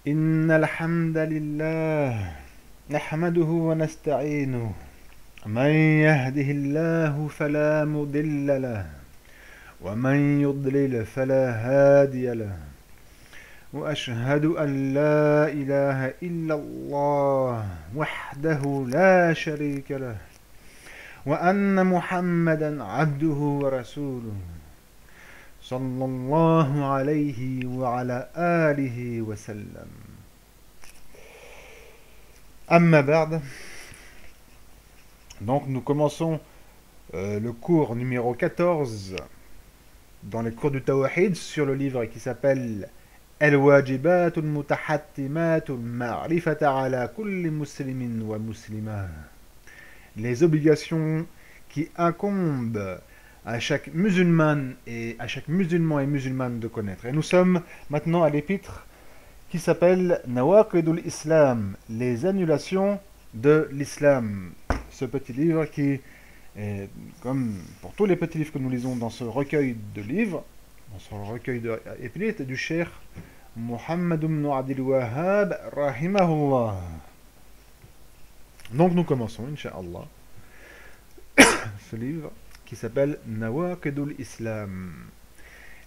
إن الحمد لله نحمده ونستعينه من يهده الله فلا مضل له ومن يضلل فلا هادي له وأشهد أن لا إله إلا الله وحده لا شريك له وأن محمدا عبده ورسوله صلى الله عليه وعلى آله وسلم. Amma ba'd. Donc nous commençons le cours numéro 14 dans les cours du Tawhid sur le livre qui s'appelle Al-Wajibat al-Mutahattimat al-Ma'rifata ala kulli muslimin wa muslima. Les obligations qui incombent à chaque musulman et musulmane de connaître. Et nous sommes maintenant à l'épître qui s'appelle Nawaqidul Islam, les annulations de l'islam. Ce petit livre qui est, comme pour tous les petits livres que nous lisons dans ce recueil de livres, dans ce recueil d'épîtres du Cheikh Muhammad ibn Abdul Wahhab, rahimahullah. Donc nous commençons, Inch'Allah, ce livre qui s'appelle Nawaqidul Islam.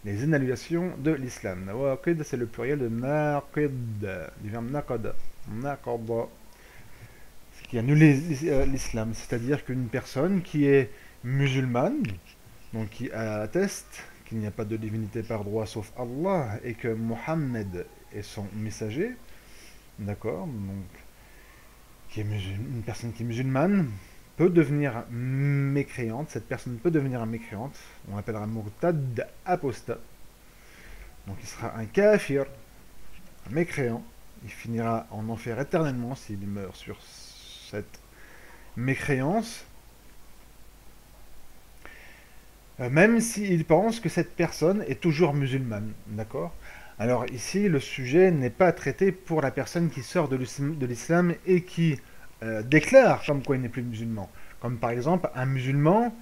Les annulations de l'islam. Nawaqid, c'est le pluriel de naqid, du verbe naqad. Naqad, qui annule l'islam. C'est-à-dire qu'une personne qui est musulmane, donc qui atteste qu'il n'y a pas de divinité par droit sauf Allah, et que Mohammed est son messager, d'accord, donc qui est une personne qui est musulmane, peut devenir mécréante, cette personne peut devenir mécréante, on l'appellera murtad, apostat. Donc il sera un kafir, un mécréant, il finira en enfer éternellement s'il meurt sur cette mécréance, même s'il pense que cette personne est toujours musulmane, d'accord? Alors ici, le sujet n'est pas traité pour la personne qui sort de l'islam et qui déclare comme quoi il n'est plus musulman. Comme par exemple un musulman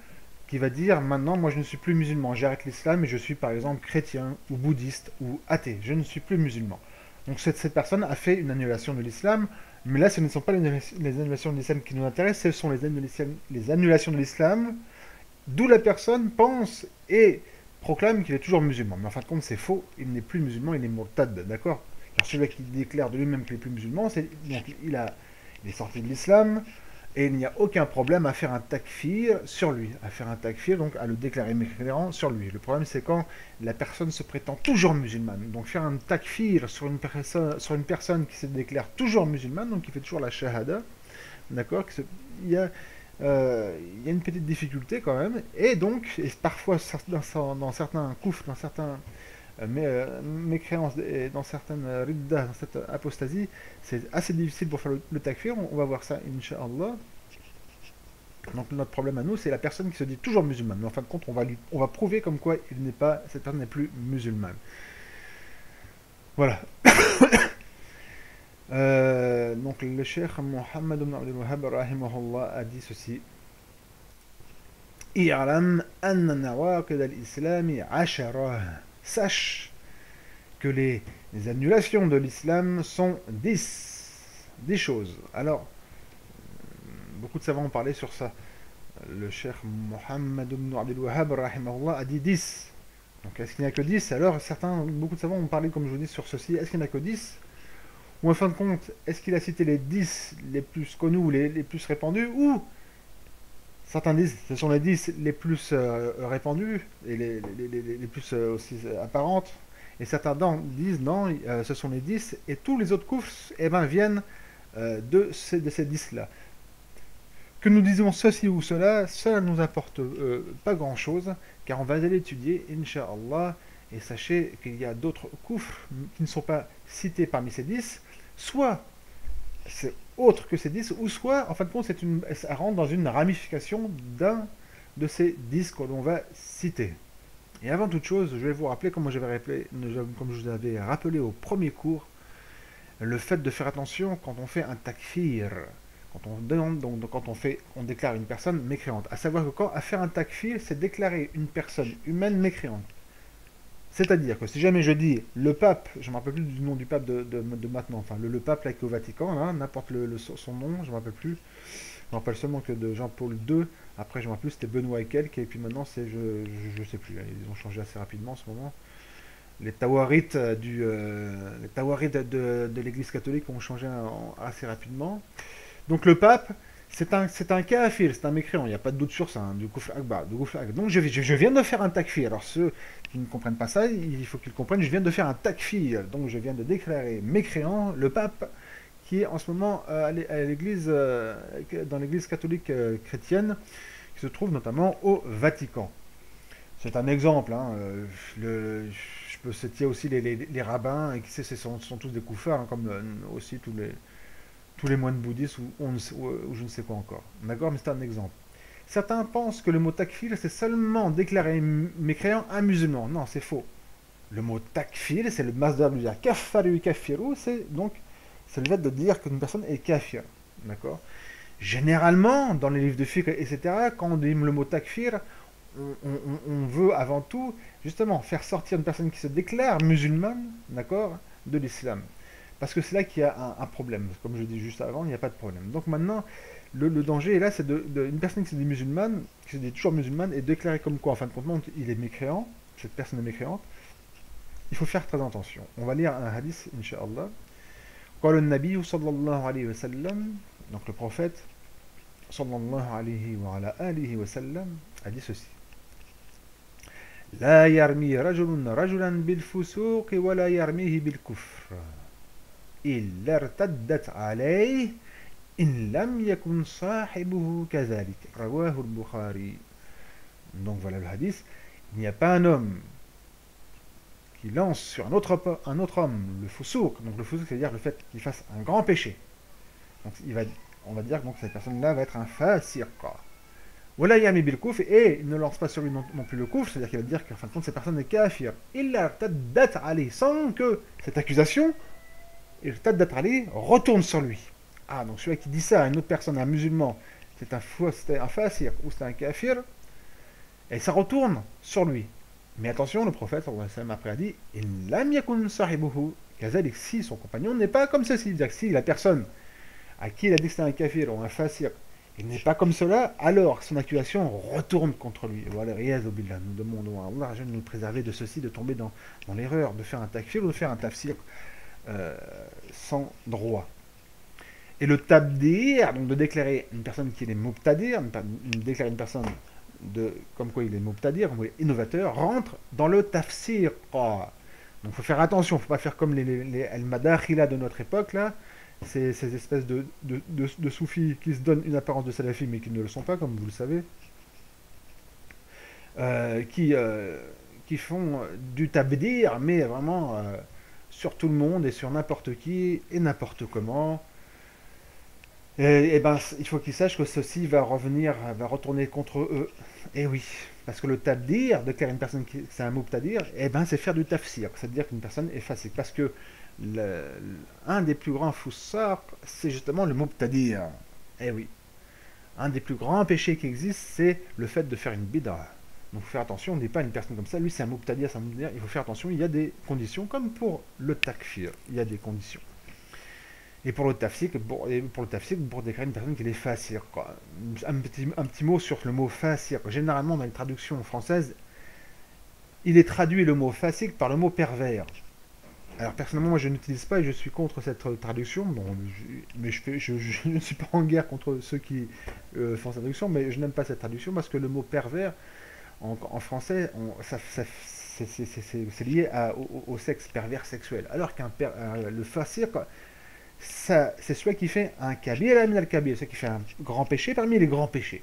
qui va dire maintenant moi je ne suis plus musulman, j'arrête l'islam et je suis par exemple chrétien ou bouddhiste ou athée, je ne suis plus musulman. Donc cette personne a fait une annulation de l'islam, mais là ce ne sont pas les annulations de l'islam qui nous intéressent, ce sont les annulations de l'islam d'où la personne pense et proclame qu'il est toujours musulman. Mais en fin de compte c'est faux, il n'est plus musulman, il est murtad, d'accord? Car celui qui déclare de lui-même qu'il n'est plus musulman, donc il est sorti de l'islam, et il n'y a aucun problème à faire un takfir sur lui, à faire un takfir, donc à le déclarer mécréant sur lui. Le problème c'est quand la personne se prétend toujours musulmane. Donc faire un takfir sur une personne qui se déclare toujours musulmane, donc qui fait toujours la shahada, d'accord, il y a une petite difficulté quand même, et donc, et parfois dans certains koufs, dans certains mécréances, dans certaines riddas, dans cette apostasie, c'est assez difficile pour faire le takfir, on va voir ça, Inch'Allah. Donc notre problème à nous, c'est la personne qui se dit toujours musulmane, mais en fin de compte, on va prouver comme quoi cette personne n'est plus musulmane. Voilà. Donc le cheikh Muhammad ibn Abdul Wahhab rahimahullah a dit ceci: i'lam anna nawaqid al-islam 'ashara. Sache que les annulations de l'islam sont 10 choses. Alors beaucoup de savants ont parlé sur ça. Le cheikh Muhammad ibn Abdul Wahhab rahimahullah a dit 10. Donc est-ce qu'il n'y a que 10? Alors beaucoup de savants ont parlé, comme je vous dis, sur ceci. Est-ce qu'il n'y en a que 10? Ou en fin de compte, est-ce qu'il a cité les 10 les plus connus ou les plus répandus? Ou certains disent ce sont les 10 les plus répandus et les plus aussi apparentes. Et certains disent non, ce sont les 10 et tous les autres koufs viennent de ces 10-là. Que nous disons ceci ou cela, cela ne nous apporte pas grand-chose, car on va aller l'étudier, Inch'Allah, et sachez qu'il y a d'autres koufs qui ne sont pas cités parmi ces 10, soit c'est autre que ces 10, ou soit, en fin de compte, ça rentre dans une ramification d'un de ces 10 que l'on va citer. Et avant toute chose, je vais vous rappeler, comme je vous avais rappelé au premier cours, le fait de faire attention quand on fait un takfir, quand on déclare une personne mécréante. À savoir que à faire un takfir, c'est déclarer une personne humaine mécréante. C'est-à-dire que si jamais je dis le pape, je ne me rappelle plus du nom du pape de maintenant, enfin le pape là qui est au Vatican, là, n'importe son nom, je ne me rappelle plus. Je me rappelle seulement que de Jean-Paul II, après je me rappelle plus c'était Benoît et quelques, et puis maintenant c'est, je sais plus, ils ont changé assez rapidement en ce moment. Les Tawarites, les Tawarites de l'Église catholique ont changé assez rapidement. Donc le pape, c'est un kafir, c'est un mécréant, il n'y a pas de doute sur ça, hein, du kufr akbar, du kufr akbar. Donc je viens de faire un takfir. Alors ceux qui ne comprennent pas ça, il faut qu'ils comprennent, je viens de faire un takfir. Donc je viens de déclarer mécréant le pape qui est en ce moment à l'église, dans l'église catholique chrétienne, qui se trouve notamment au Vatican. C'est un exemple, hein, je peux citer aussi les rabbins, et qui sont tous des koufars, hein, comme aussi tous les moines bouddhistes ou je ne sais quoi encore. D'accord, mais c'est un exemple. Certains pensent que le mot takfir, c'est seulement déclarer mécréant un musulman. Non, c'est faux. Le mot takfir, c'est le masdar du dire kafaru kafiru, c'est le fait de dire qu'une personne est kafir. D'accord. Généralement, dans les livres de fiqh, etc., quand on dit le mot takfir, on veut avant tout, justement, faire sortir une personne qui se déclare musulmane, d'accord, de l'islam. Parce que c'est là qu'il y a un problème. Comme je dis juste avant, il n'y a pas de problème. Donc maintenant, le danger est là, c'est une personne qui se dit musulmane, qui se dit toujours musulmane, et déclarée comme quoi, en fin de compte, il est mécréant, cette personne est mécréante. Il faut faire très attention. On va lire un hadith, Inch'Allah. قال النبي صلى الله عليه وسلم, donc le prophète صلى الله عليه وعلى آله وسلم a dit ceci: لا يرمي رجل رجلا بالفسوق ولا يرميه بالكفر إلا ارتدت عليه إن لم يكن صاحبه كذلك رواه البخاري. Donc voilà le hadith. Il n'y a pas un homme qui lance sur un autre homme le fousouk. Donc le fousouk, c'est-à-dire le fait qu'il fasse un grand péché. Donc on va dire que cette personne-là va être un fasiq. Voilà yami bil kouf, et il ne lance pas sur lui non plus le kouf, c'est-à-dire qu'il va dire qu'en fin de compte, cette personne est kafir. Il a irtaddat ali, sans que cette accusation, irtaddat ali, retourne sur lui. Ah, donc celui qui dit ça à une autre personne, un musulman, c'était un fasiq ou c'était un kafir, et ça retourne sur lui. Mais attention, le prophète après a dit: il lam yakun sahibuhu kazalik, si son compagnon n'est pas comme ceci. C'est-à-dire que si la personne à qui il a dit que c'était un kafir ou un fasiq, il n'est pas comme cela, alors son accusation retourne contre lui. Voilà, nous demandons à Allah de nous préserver de ceci, de tomber dans l'erreur, de faire un takfir ou de faire un tafsir sans droit. Et le tabdir, donc de déclarer une personne qui est mubtadir, déclarer une personne comme quoi il est mubtadir, comme quoi il est innovateur, rentre dans le tafsir. Donc il faut faire attention, il ne faut pas faire comme les al-madakhila de notre époque, là, ces espèces de soufis qui se donnent une apparence de salafis mais qui ne le sont pas, comme vous le savez, qui font du tabdir, mais vraiment sur tout le monde et sur n'importe qui et n'importe comment. Et ben, il faut qu'ils sachent que ceci va retourner contre eux. Et oui, parce que le tabdir, déclarer une personne qui c'est un mubtadir, et ben c'est faire du tafsir, c'est-à-dire qu'une personne est facile. Parce que un des plus grands foussaq, c'est justement le mubtadir. Eh oui, un des plus grands péchés qui existent, c'est le fait de faire une bid'a. Donc il faut faire attention, on ne dit pas à une personne comme ça, lui c'est un mubtadir, il faut faire attention, il y a des conditions, comme pour le takfir, il y a des conditions. Et pour le tafsir, pour décrire une personne qui est fasir. Un petit mot sur le mot fasir. Généralement, dans les traductions françaises, il est traduit le mot fasik par le mot pervers. Alors personnellement, moi je n'utilise pas et je suis contre cette traduction. Bon, mais je ne suis pas en guerre contre ceux qui font cette traduction, mais je n'aime pas cette traduction parce que le mot pervers, en français, c'est lié au sexe pervers sexuel. Alors le fasir, c'est celui qui fait un kabir min al-kabir, celui qui fait un grand péché parmi les grands péchés.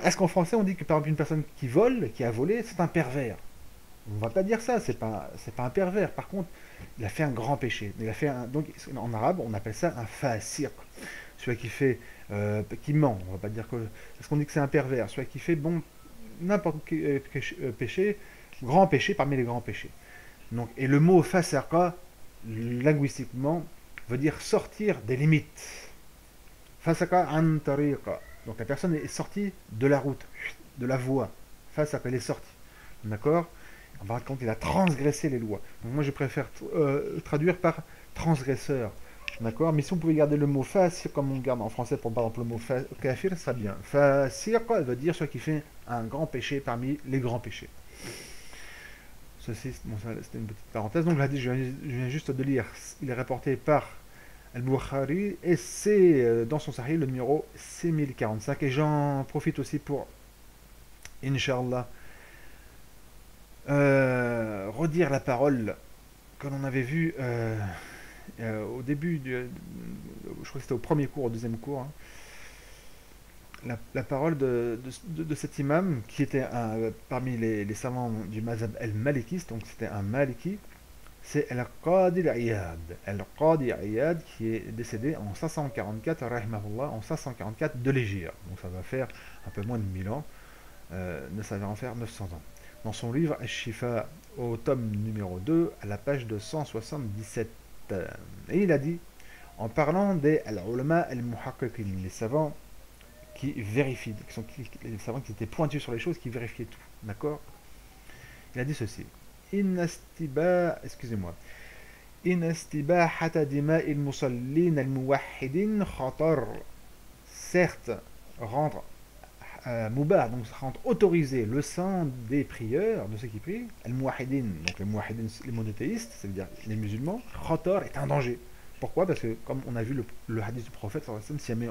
Est-ce qu'en français on dit que par exemple une personne qui vole, qui a volé, c'est un pervers? On ne va pas dire ça, c'est pas un pervers. Par contre, il a fait un grand péché. Donc en arabe, on appelle ça un fasir. Celui qui fait, qui ment. On va pas dire que, est-ce qu'on dit que c'est un pervers? Celui qui fait n'importe quel péché, grand péché parmi les grands péchés. Donc, et le mot fasarqa, linguistiquement, veut dire sortir des limites. Fasaka an tariqa. Donc la personne est sortie de la route, de la voie. Fasaka, elle est sortie. D'accord? Par contre, il a transgressé les lois. Donc moi, je préfère traduire par transgresseur. D'accord. Mais si on pouvait garder le mot fasir comme on garde en français pour par exemple le mot kafir, ça serait bien. Fasir, veut dire celui qui fait un grand péché parmi les grands péchés. Ceci, bon, c'était une petite parenthèse. Donc là, je viens juste de lire. Il est rapporté par Al-Bukhari et c'est dans son Sahih le numéro 6045. Et j'en profite aussi pour, Inch'Allah, redire la parole que l'on avait vue au début, je crois que c'était au premier cours, au deuxième cours, hein, la parole de cet imam qui était parmi les savants du mazhab al-malikiste, donc c'était un maliki, c'est Al-Qadi al-Iyad. Al-Qadi al-Iyad qui est décédé en 544, rahimahullah, en 544 de l'Hégire. Donc ça va faire un peu moins de 1000 ans, ça va en faire 900 ans. Dans son livre Al-Shifa, au tome numéro 2, à la page 277. Et il a dit, en parlant des al-ulama al-muhaqqiqin, les savants qui vérifient, les savants qui étaient pointus sur les choses, qui vérifiaient tout. D'accord. Il a dit ceci. Excusez-moi. Inastibahata dima'il musallin al-muwahhidin khatar. Certes, rendre mubah, donc rendre autorisé le sang des prieurs, de ceux qui prient, al-muwahhidin, donc les muwahhidin, les monothéistes, c'est-à-dire les musulmans, khatar est un danger. Pourquoi? Parce que, comme on a vu le hadith du prophète, si jamais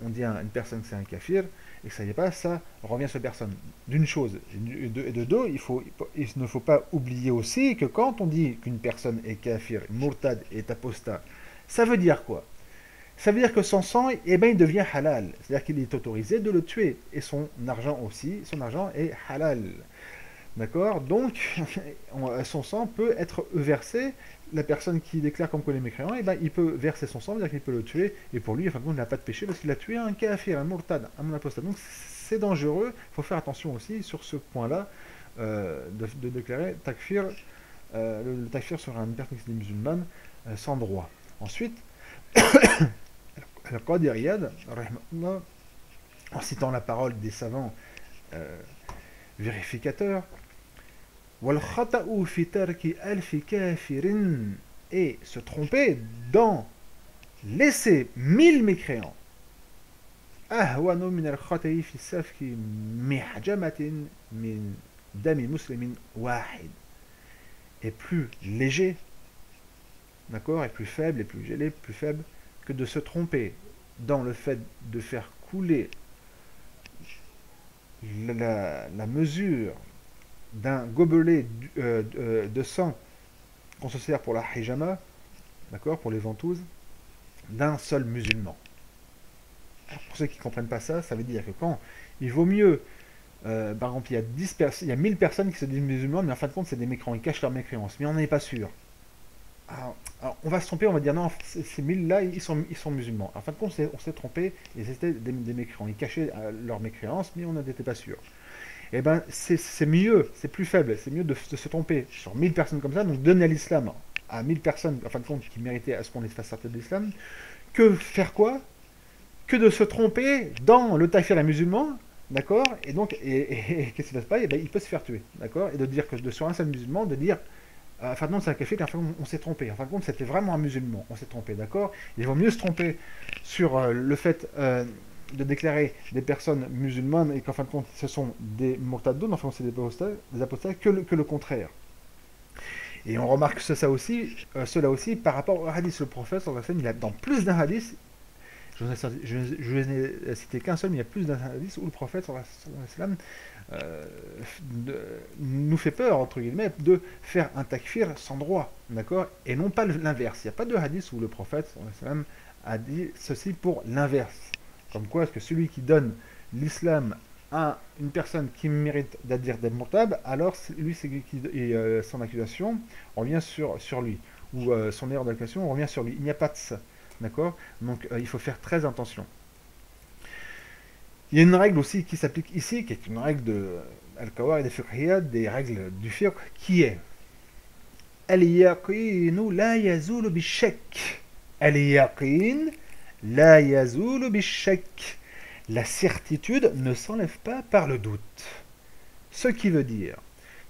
on dit à une personne que c'est un kafir, et que ça n'y est pas, ça revient sur la personne. D'une chose, et de deux, il ne faut pas oublier aussi que quand on dit qu'une personne est kafir, murtad, est apostat, ça veut dire quoi? Ça veut dire que son sang, eh ben, il devient halal. C'est-à-dire qu'il est autorisé de le tuer. Et son argent aussi, son argent est halal. D'accord. Donc, son sang peut être versé. La personne qui déclare comme qu'on est mécréant, eh ben, il peut verser son sang, c'est-à-dire qu'il peut le tuer. Et pour lui, enfin, il n'a pas de péché parce qu'il a tué un kafir, un murtad, un apostat. Donc, c'est dangereux. Il faut faire attention aussi sur ce point-là de déclarer takfir, le takfir sur une personne qui est musulmane sans droit. Ensuite, Al-Qadi Iyad, en citant la parole des savants vérificateurs, et se tromper dans laisser 1000 mécréants est plus léger, d'accord, est plus faible, est plus gelé, plus faible que de se tromper dans le fait de faire couler la mesure d'un gobelet de sang qu'on se sert pour la hijama, d'accord, pour les ventouses, d'un seul musulman. Alors, pour ceux qui ne comprennent pas ça, ça veut dire que quand il vaut mieux, par exemple, il y a 1000 personnes qui se disent musulmans, mais en fin de compte, c'est des mécréants, ils cachent leur mécréance, mais on n'est pas sûr. Alors, on va se tromper, on va dire non, ces 1000 là, ils sont musulmans. En fin de compte, on s'est trompé, et c'était des mécréants. Ils cachaient leur mécréance, mais on n'était pas sûr. Eh bien, c'est mieux, c'est plus faible, c'est mieux de se tromper sur 1000 personnes comme ça, donc donner à l'islam à 1000 personnes, en fin de compte, qui méritaient à ce qu'on les fasse sortir de l'islam, que faire quoi? Que de se tromper dans le takfir à musulman, d'accord? Et donc, qu'est-ce qui va se passer? Eh bien, il peut se faire tuer, d'accord? Et de dire que sur un seul musulman, de dire en fin de compte, c'est un kafir, qu'en fin de compte, on s'est trompé. En fin de compte, c'était vraiment un musulman. On s'est trompé, d'accord? Il vaut mieux se tromper sur le fait de déclarer des personnes musulmanes et qu'en fin de compte, ce sont des murtadoun, enfin, c'est des apostats, que le contraire. Et on remarque cela aussi par rapport au hadith. Le prophète, il a dans plus d'un hadith, je n'ai cité qu'un seul, mais il y a plus d'un hadith où le prophète nous fait peur, entre guillemets, de faire un takfir sans droit, d'accord? Et non pas l'inverse. Il n'y a pas de hadith où le prophète a dit ceci pour l'inverse. Comme quoi, est-ce que celui qui donne l'islam à une personne qui mérite d'être murtab, alors lui, son accusation revient sur lui, ou son erreur d'accusation revient sur lui. Il n'y a pas de ça, d'accord? Donc, il faut faire très attention. Il y a une règle aussi qui s'applique ici, qui est une règle de Al-Qawaid al-Fiqhiyya, des règles du fiqh, qui est Al-Yaqinu la yazulu bishak. Al-Yaqin la yazulu bishak. La certitude ne s'enlève pas par le doute. Ce qui veut dire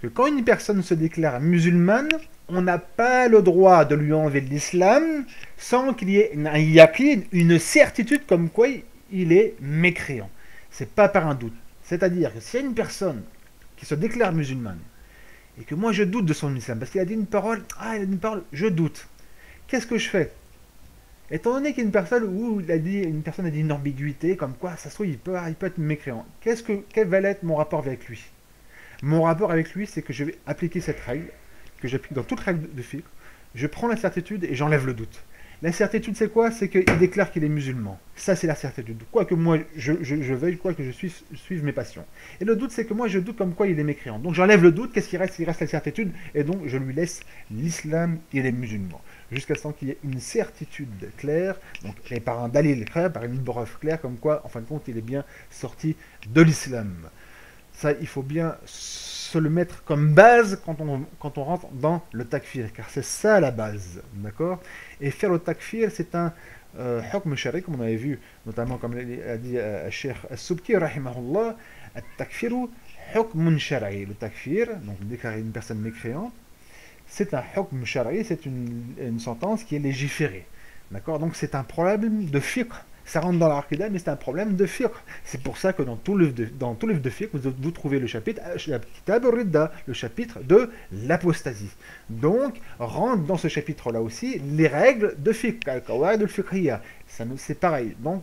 que quand une personne se déclare musulmane, on n'a pas le droit de lui enlever de l'islam sans qu'il y ait un yaqin, une certitude comme quoi il est mécréant. C'est pas par un doute. C'est-à-dire que s'il y a une personne qui se déclare musulmane et que moi je doute de son islam parce qu'il a dit une parole, je doute. Qu'est-ce que je fais? Étant donné qu'il y a une personne où une personne a dit une ambiguïté, comme quoi ça se trouve il peut être mécréant. Quel va être mon rapport avec lui? Mon rapport avec lui, c'est que je vais appliquer cette règle, que j'applique dans toute règle de fiqh. Je prends la certitude et j'enlève le doute. La certitude, c'est quoi? C'est qu'il déclare qu'il est musulman. Ça, c'est la certitude. Quoi que moi, je veuille, quoi que je suive mes passions. Et le doute, c'est que moi, je doute comme quoi il est mécréant. Donc, j'enlève le doute. Qu'est-ce qui reste? Il reste la certitude. Et donc, je lui laisse l'islam et les musulmans. Jusqu'à ce qu'il y ait une certitude claire, donc, et par un dalil clair, par une preuve claire, comme quoi, en fin de compte, il est bien sorti de l'islam. Ça, il faut bien se le mettre comme base quand on rentre dans le takfir, car c'est ça la base, d'accord? Et faire le takfir, c'est un hukm shari, comme on avait vu, notamment comme a dit Cheikh As-Subki, rahimahullah, al-takfiru hukm shari. Le takfir, donc déclarer une personne mécréante, c'est un hukm shari, c'est une sentence qui est légiférée, d'accord? Donc c'est un problème de fiqh. Ça rentre dans l'arqida, mais c'est un problème de fiqh. C'est pour ça que dans tout livre de fiqh, vous trouvez le chapitre Kitab al-Ridda, le chapitre de l'apostasie. Donc, rentre dans ce chapitre-là aussi les règles de fiqh, al-qawaid al-fiqhiyya. C'est pareil. Donc,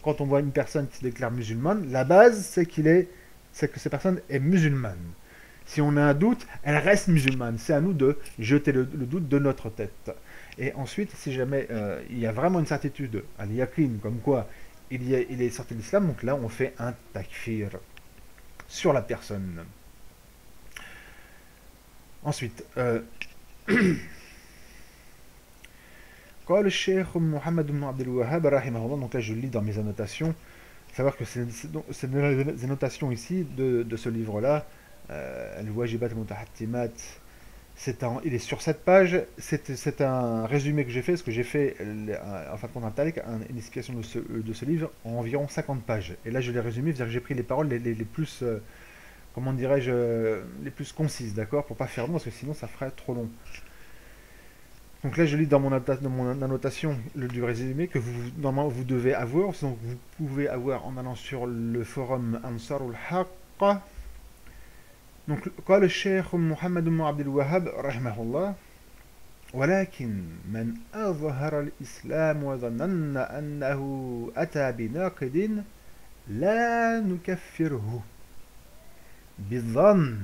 quand on voit une personne qui se déclare musulmane, la base, c'est que cette personne est musulmane. Si on a un doute, elle reste musulmane. C'est à nous de jeter le doute de notre tête. Et ensuite, si jamais il y a vraiment une certitude, un yaqin, comme quoi il est sorti de l'islam, donc là on fait un takfir sur la personne. Ensuite, قال الشيخ محمد بن عبد الوهاب رحمه الله, donc là je lis dans mes annotations, savoir que c'est des annotations ici de ce livre-là, Al-Wajibat al-Mutahattimat. Il est sur cette page, c'est un résumé que j'ai fait, parce que j'ai fait, en fin de compte, une explication de ce livre en environ 50 pages. Et là, je l'ai résumé, c'est-à-dire que j'ai pris les paroles les plus, comment dirais-je, les plus concises, d'accord? Pour pas faire long, parce que sinon, ça ferait trop long. Donc là, je lis dans mon annotation du résumé que normalement, vous devez avoir, donc vous pouvez avoir en allant sur le forum Ansarul Haqqa. Donc, قال الشيخ محمد بن عبد الوهاب رحمه الله ولكن من أظهر الإسلام وظنن أنه أتى بناقد لا نكفره بالظن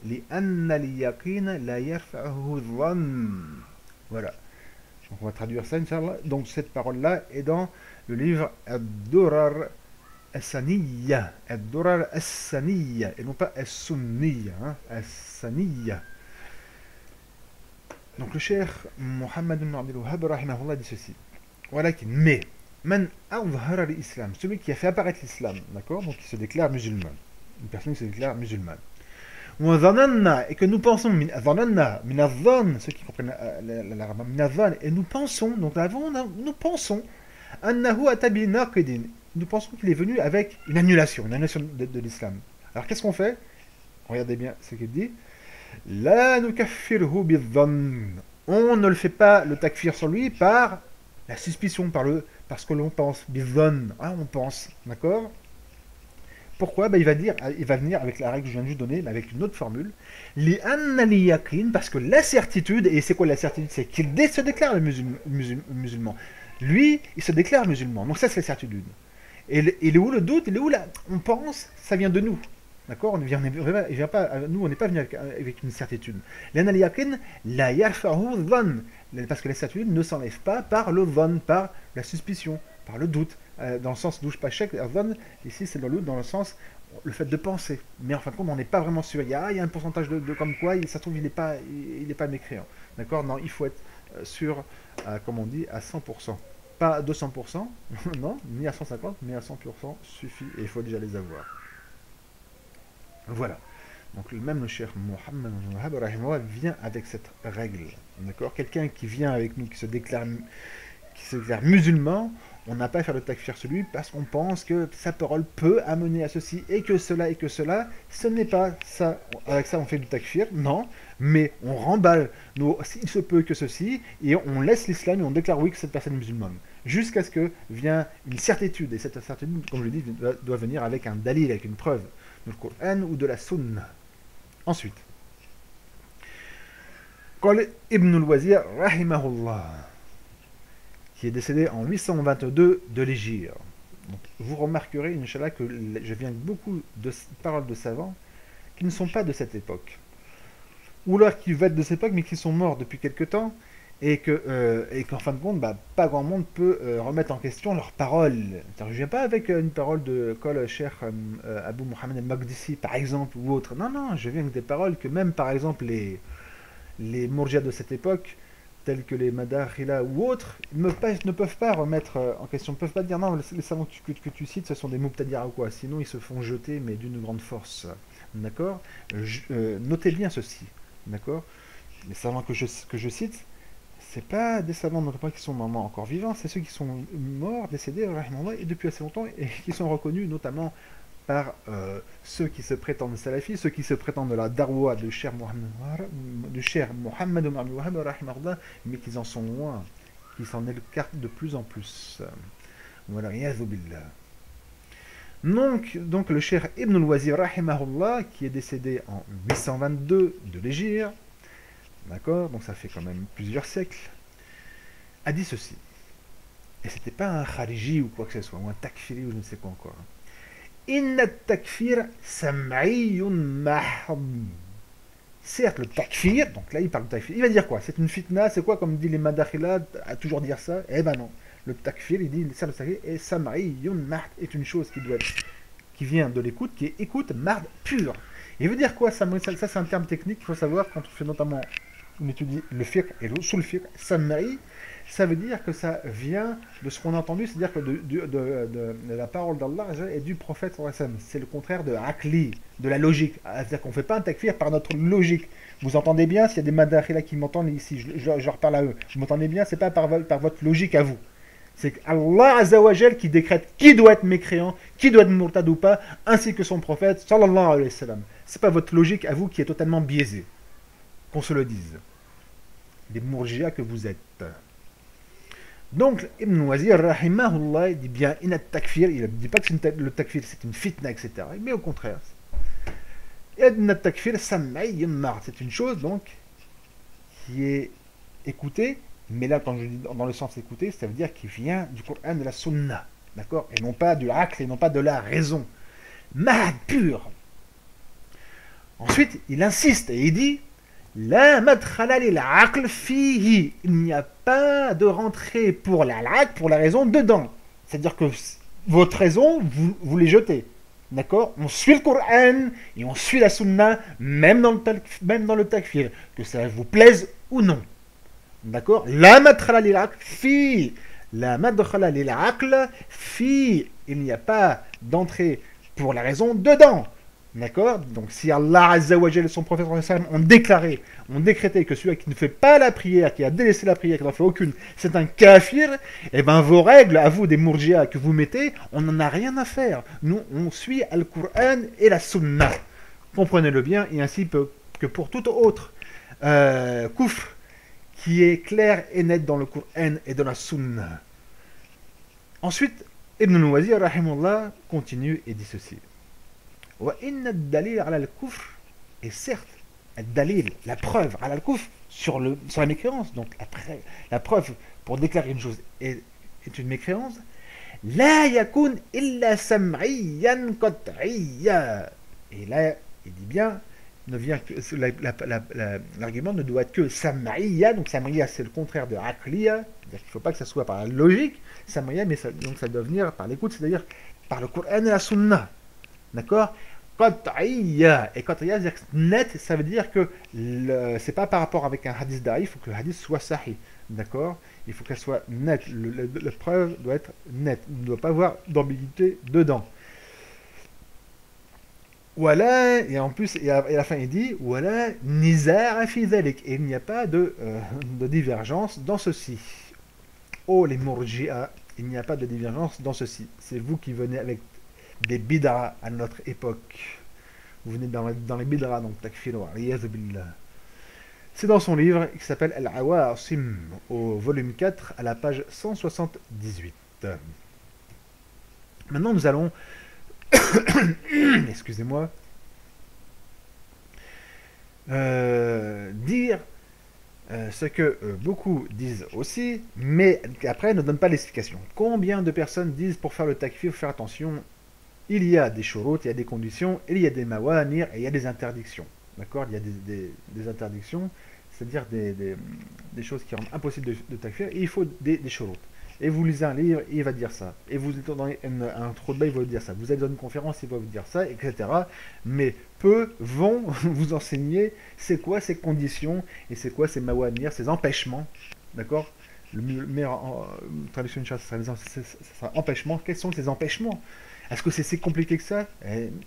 لأن اليقين لا يرفعه الظن. Voilà. Donc on va traduire ça, Inch'Allah. Donc cette parole-là est dans le livre Ad-Durar As-Saniyya, Ad-Durar As-Saniyya, et non pas As-Sunniyya, hein, As-Saniyya. Donc le cheikh Mohammed ibn Abdul Wahhab rahimahullah dit ceci. Mais, man azhara l'islam, celui qui a fait apparaître l'islam, d'accord, donc qui se déclare musulman, une personne qui se déclare musulmane. Et que nous pensons, ceux qui comprennent l'arabe, et nous pensons, donc nous pensons, nous pensons qu'il est venu avec une annulation de l'islam. Alors qu'est-ce qu'on fait? Regardez bien ce qu'il dit. La nukaffirhu bidhann. On ne le fait pas le takfir sur lui par la suspicion, parce que l'on pense. Bidhann, on pense, d'accord? Pourquoi? Il va venir avec la règle que je viens de juste donner, mais avec une autre formule. Li'anna liyaqin, parce que la certitude, et c'est quoi la certitude? C'est qu'il se déclare musulman. Lui, il se déclare musulman. Donc ça, c'est la certitude. Et il est où le doute? Il est où là? On pense, ça vient de nous. D'accord? Nous, on n'est pas venu avec une certitude. Li'anna liyaqin la yarfa'hu dhann. Parce que la certitude ne s'enlève pas par le dhann, par la suspicion, par le doute. Dans le sens douche pas chèque, ici c'est dans le sens le fait de penser. Mais en fin de compte, on n'est pas vraiment sûr. Il y a un pourcentage de comme quoi, ça se trouve, il n'est pas mécréant. D'accord? Non, il faut être sûr, comme on dit, à 100%. Pas à 200%, non, ni à 150, mais à 100% suffit, et il faut déjà les avoir. Voilà. Donc même le cheikh Mohammed vient avec cette règle. D'accord? Quelqu'un qui vient avec nous, qui se déclare musulman, on n'a pas à faire le takfir sur lui parce qu'on pense que sa parole peut amener à ceci et que cela. Ce n'est pas ça. Avec ça, on fait du takfir, non. Mais on remballe, il se peut que ceci, et on laisse l'islam et on déclare oui que cette personne est musulmane. Jusqu'à ce que vienne une certitude. Et cette certitude, comme je l'ai dit, doit venir avec un dalil, avec une preuve, du Coran ou de la Sunna. Ensuite, قال Ibn al-Wazir, rahimahullah, qui est décédé en 822 de l'Hégire. Vous remarquerez, Inch'Allah, que je viens avec beaucoup de paroles de savants qui ne sont pas de cette époque. Ou alors qui veulent être de cette époque, mais qui sont morts depuis quelque temps, et qu'en fin de compte, pas grand monde peut remettre en question leurs paroles. Je ne viens pas avec une parole de Kol Cheikh Abu Mohammed al-Maqdisi, par exemple, ou autre. Non, je viens avec des paroles que même, par exemple, les Mourjias de cette époque, tels que les Madakhila ou autres, ne peuvent pas remettre en question, ne peuvent pas dire non, les savants que tu cites, ce sont des Muqtadi'a ou quoi, sinon ils se font jeter, mais d'une grande force. D'accord. Notez bien ceci, d'accord. Les savants que je cite, c'est pas des savants qui sont normalement encore vivants, c'est ceux qui sont morts, décédés, et depuis assez longtemps, et qui sont reconnus notamment par ceux qui se prétendent salafis, ceux qui se prétendent de la darwa de Cheikh Mohammed ibn Abdul Wahhab, mais qui en sont loin, qui s'en écartent de plus en plus. Voilà, ya'adhu billah. Donc le Cheikh Ibn al-Wazir, rahimahullah, qui est décédé en 822 de l'Hégire, d'accord, donc ça fait quand même plusieurs siècles, a dit ceci. Et c'était pas un khariji ou quoi que ce soit, ou un takfiri ou je ne sais quoi encore. Inna takfir sam'iyun mahd. Certes, le takfir, donc là il parle de takfir, il va dire quoi? C'est une fitna, c'est quoi comme dit les madakhila à toujours dire ça? Eh ben non. Le takfir, il dit, le takfir est sam'iyun mahd, est une chose qui vient de l'écoute, qui est écoute mahd pure. Il veut dire quoi ça c'est un terme technique qu'il faut savoir quand on fait notamment on étudie le fiqh et sous le fiqh, sam'i, ça veut dire que ça vient de ce qu'on a entendu, c'est-à-dire que de la parole d'Allah et du prophète. C'est le contraire de aqli, de la logique. C'est-à-dire qu'on ne fait pas un takfir par notre logique. Vous entendez bien, s'il y a des madakhila qui m'entendent ici, je leur parle à eux. Vous m'entendez bien, c'est pas par votre logique à vous. C'est Allah Azzawajal qui décrète qui doit être mécréant, qui doit être murtad ou pas, ainsi que son prophète, sallallahu alayhi wa sallam. C'est pas votre logique à vous qui est totalement biaisée. Qu'on se le dise. Des mourjias que vous êtes. Donc, Ibn Wazir, rahimahullah, il dit bien, inat takfir, il ne dit pas que le takfir c'est une fitna, etc. Mais au contraire. Inat takfir, sam'ay mar, c'est une chose donc qui est écoutée, mais là, quand je dis dans le sens écouter, ça veut dire qu'il vient du Coran de la Sunna, d'accord? Et non pas du aql, et non pas de la raison. Mahd pur. Ensuite, il insiste et il dit la madkhala lil aql fihi. Il n'y a pas de rentrée pour l'aql, pour la raison, dedans. C'est-à-dire que votre raison, vous les jetez. D'accord? On suit le Coran et on suit la Sunna, même dans le takfir, que ça vous plaise ou non. D'accord? La madkhala lil aql fihi. La madkhala lil aql fihi. Il n'y a pas d'entrée pour la raison dedans. D'accord? Donc si Allah Azza wa Jalla et son prophète ont déclaré, ont décrété que celui qui ne fait pas la prière, qui a délaissé la prière, qui n'en fait aucune, c'est un kafir, et bien vos règles, à vous des mourjias que vous mettez, on n'en a rien à faire. Nous, on suit Al-Qur'an et la Sunna. Comprenez-le bien, et ainsi que pour tout autre kufr qui est clair et net dans le Qur'an et dans la Sunna. Ensuite, Ibn al-Wazir, rahimahullah, continue et dit ceci. Et certes, la preuve sur la mécréance, donc la preuve pour déclarer une chose est une mécréance, la yakun illa sam'iyan qat'iyya. Et là, il dit bien, l'argument ne doit être que sam'iyya, donc sam'iyya c'est le contraire de aqliya, c'est-à-dire qu'il ne faut pas que ça soit par la logique, sam'iyya, mais donc ça doit venir par l'écoute, c'est-à-dire par le Coran et la Sunna. D'accord? Qat'iyya. Et qat'iyya, c'est-à-dire net, ça veut dire que c'est pas par rapport avec un hadith d'Aïf, il faut que le hadith soit sahih. D'accord? Il faut qu'elle soit nette. La preuve doit être nette. Il ne doit pas avoir d'ambiguïté dedans. Voilà, et en plus, et à la fin il dit voilà, nizar fi dhalik. Et il n'y a pas de divergence dans ceci. Oh les murji'a il n'y a pas de divergence dans ceci. C'est vous qui venez avec des bid'a à notre époque. Vous venez dans les bid'a, donc takfir wa iyadh billah. C'est dans son livre qui s'appelle Al-Awasim, au volume 4, à la page 178. Maintenant, nous allons, excusez-moi, dire ce que beaucoup disent aussi, mais après ne donnent pas l'explication. Combien de personnes disent pour faire le takfir, faire attention, il y a des shurut, il y a des conditions, il y a des mawanir et il y a des interdictions. D'accord? Il y a des interdictions, c'est-à-dire des choses qui rendent impossible de takfir, et il faut des shurut. Et vous lisez un livre, il va dire ça. Et vous êtes dans un trou de bain, il va vous dire ça. Vous allez dans une conférence, il va vous dire ça, etc. Mais peu vont vous enseigner c'est quoi ces conditions et c'est quoi ces mawanir, ces empêchements. D'accord? Le meilleur traduction d'une chose, ça sera empêchement. Quels sont ces empêchements? Est-ce que c'est si compliqué que ça?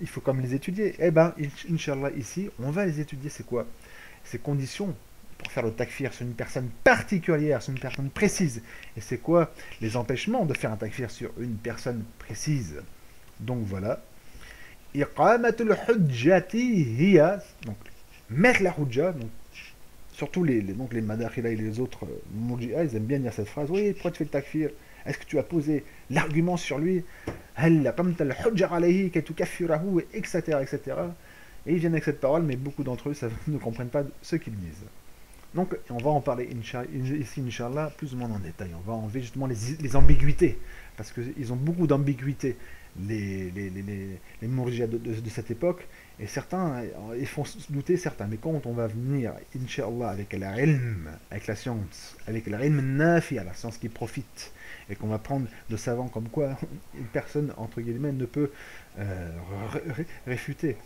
Il faut quand même les étudier. Eh bien, Inch'Allah, ici, on va les étudier. C'est quoi? Ces conditions pour faire le takfir sur une personne particulière, sur une personne précise. Et c'est quoi les empêchements de faire un takfir sur une personne précise? Donc voilà. Iqamatul hujjati hiya, donc mettre la hujja, donc surtout donc les madakhila et les autres murji'a, ils aiment bien dire cette phrase. Oui, pourquoi tu fais le takfir? Est-ce que tu as posé l'argument sur lui? Etc., etc. Et ils viennent avec cette parole, mais beaucoup d'entre eux ne comprennent pas ce qu'ils disent. Donc, on va en parler ici, Inch'Allah, plus ou moins en détail. On va enlever justement les ambiguïtés, parce qu'ils ont beaucoup d'ambiguïtés, les mourjias de cette époque, et certains, ils font douter certains. Mais quand on va venir, Inch'Allah, avec l'ilm, avec la science, avec l'ilm nafi'a, la science qui profite, et qu'on va prendre de savants comme quoi une personne, entre guillemets, ne peut réfuter.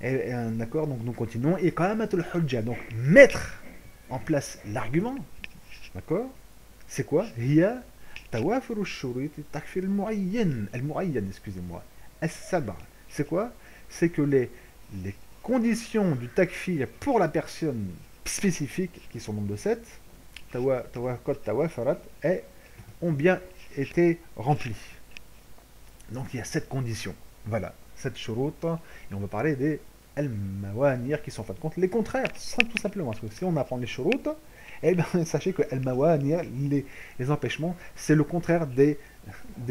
D'accord, donc nous continuons. Et qamatul hujja, donc mettre en place l'argument, d'accord? C'est quoi? Hiya tawafur ash-shurut takfir al-mu'ayyan, excusez-moi. As-sab'a. C'est quoi? C'est que les conditions du takfir pour la personne spécifique, qui sont nombre de 7, tawafarat, ont bien été remplies. Donc il y a 7 conditions. Voilà, 7 shurut, et on va parler des al-mawanir qui sont en fin de compte les contraires, tout simplement. Parce que si on apprend les shurut, eh bien sachez que al-mawanir, les empêchements, c'est le contraire des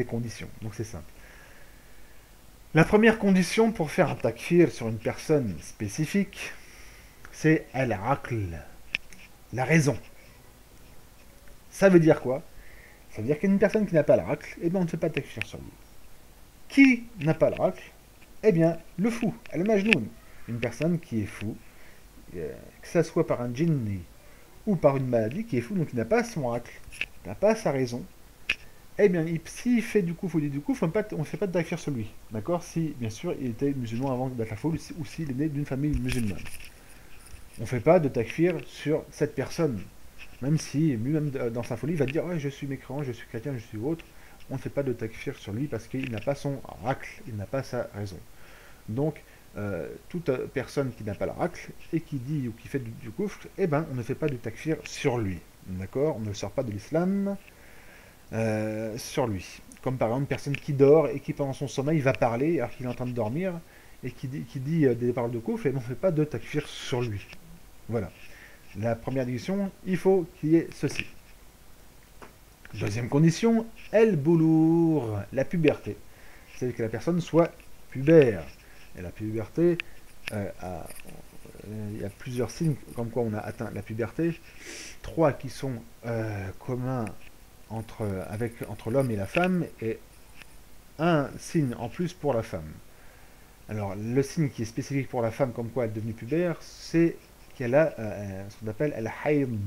conditions. Donc c'est simple. La première condition pour faire un takfir sur une personne spécifique, c'est al-aql, la raison. Ça veut dire quoi? Ça veut dire qu'une personne qui n'a pas l'aql, eh bien on ne fait pas takfir sur lui. Qui n'a pas l'aql? Eh bien le fou, al-majnoun. Une personne qui est fou, que ce soit par un djinni ou par une maladie qui est fou, donc il n'a pas son aql, n'a pas sa raison, eh bien, s'il fait du coup, on ne fait pas de takfir sur lui. D'accord? Si, bien sûr, il était musulman avant d'être la foule, ou s'il est né d'une famille musulmane. On ne fait pas de takfir sur cette personne. Même si, lui-même, dans sa folie, il va dire ouais, je suis mécréant, je suis chrétien, je suis autre. On ne fait pas de takfir sur lui parce qu'il n'a pas son aql, il n'a pas sa raison. Donc, toute personne qui n'a pas l'aql et qui dit ou qui fait du kufr, eh ben, on ne fait pas de takfir sur lui. D'accord? On ne sort pas de l'islam sur lui. Comme par exemple une personne qui dort et qui pendant son sommeil va parler alors qu'il est en train de dormir et qui dit des paroles de kufr, et on ne fait pas de takfir sur lui. Voilà. La première condition, il faut qu'il y ait ceci. Deuxième condition, el-boulour, la puberté. C'est que la personne soit pubère. Et la puberté, il y a plusieurs signes comme quoi on a atteint la puberté. 3 qui sont communs entre l'homme et la femme, et un signe en plus pour la femme. Alors, le signe qui est spécifique pour la femme, comme quoi elle est devenue pubère, c'est qu'elle a ce qu'on appelle al-hayd,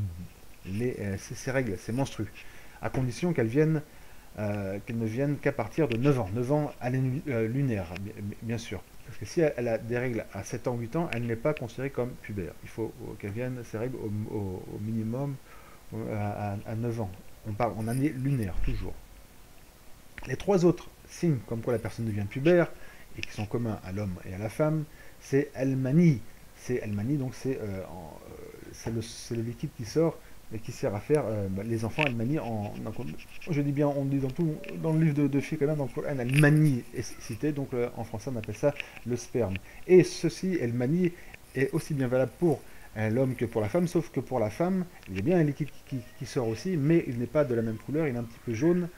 ses règles, ses menstrues, à condition qu'elles ne viennent qu'à partir de 9 ans. 9 ans à lunaire, bien sûr. Parce que si elle a des règles à 7 ans, 8 ans, elle n'est pas considérée comme pubère. Il faut qu'elle vienne, ces règles, au minimum à 9 ans. On parle en année lunaire, toujours. Les 3 autres signes comme quoi la personne devient pubère, et qui sont communs à l'homme et à la femme, c'est al-mani. C'est al-mani, donc c'est le liquide qui sort et qui sert à faire les enfants, elle manie je dis bien, on dit dans le livre de filles quand même, dans le Coran, elle manie est cité, donc en français on appelle ça le sperme. Et ceci, elle manie, est aussi bien valable pour l'homme que pour la femme, sauf que pour la femme, il y a bien un liquide qui sort aussi, mais il n'est pas de la même couleur, il est un petit peu jaune,